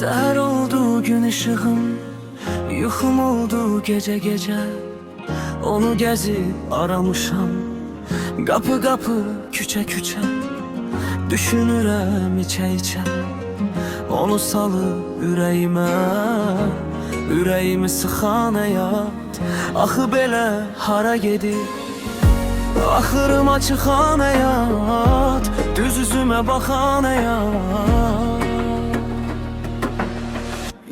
Seher oldu gün ışığım, yuxum oldu gece gece. Onu gezip aramışam, kapı kapı, küçe küçe. Düşünürəm içe içe, onu salıp ürəyimi sıxan həyat. Axı belə hara gedib, axırıma çıxan həyat, düz üzümə baxan həyat.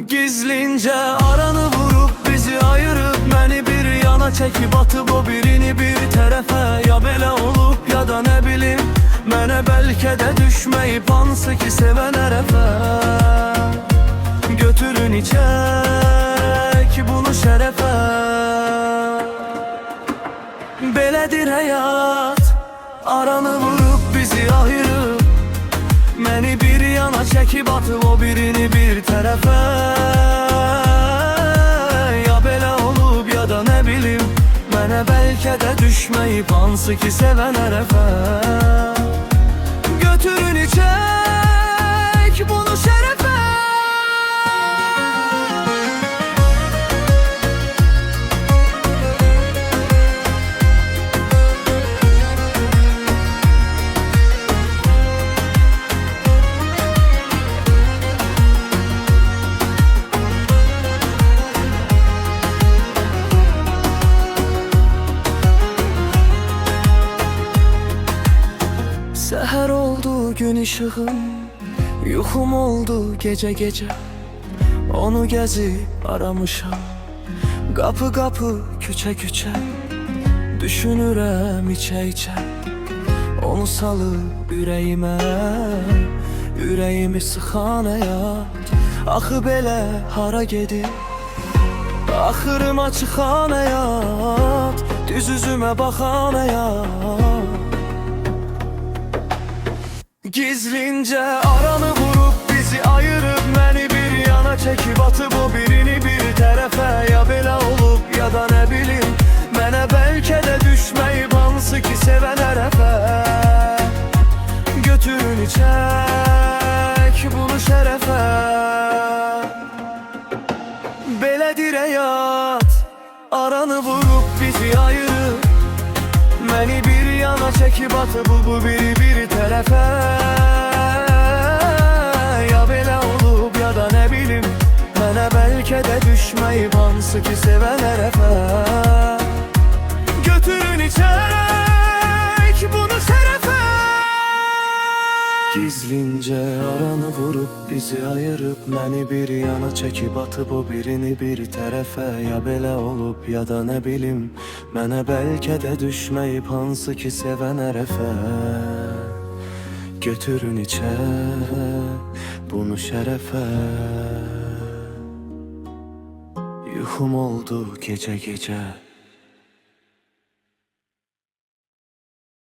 Gizlince aranı vurup bizi ayırıp, məni bir yana çekip atıp o birini bir tərəfə. Ya belə olub ya da ne bilim, mənə bəlkə də düşməyib hansı ki sevən ərəfə. Götürün içək bunu şərəfə. Belədir həyat, aranı vurup bizi ayırıp, məni bir yana çekip atıp o birini bir tərəfə. Ya belə olub ya da ne bilim, mənə bəlkə də düşməyib hansı ki sevən ərəfə. Götürün içək bunu şərəfə. Seher oldu gün ışığım, yuxum oldu gece gece. Onu gezip aramışam, kapı kapı, küçe küçe. Düşünürəm içe içe, onu salıp ürəyimi sıxan həyat. Axı belə hara gedib, axırıma çıxan həyat, düz üzümə baxan həyat. Gizlince aranı vurup bizi ayırıp, məni bir yana çekip atıp o birini bir tərəfə. Ya belə olub ya da ne bilim, mənə bəlkə də düşməyib hansı ki sevən ərəfə. Götürün içək bunu şərəfə. Belədir həyat, aranı vurup bizi ayırıp, məni bir yana çekip atıp bu biri bir tərəfə. Ya belə olub ya da ne bilim, mənə bəlkə də düşməyib hansı ki sevən ərəfə. Götürün içək bunu şərəfə. Gizlince aranı vurup bizi ayırıp, məni bir yana çekip atıp o birini bir tərəfə. Ya belə olub ya da ne bilim, mənə bəlkə də düşməyib hansı ki sevən ərəfə. Götürün içək bunu şərəfə. Yuxum oldu gece gece.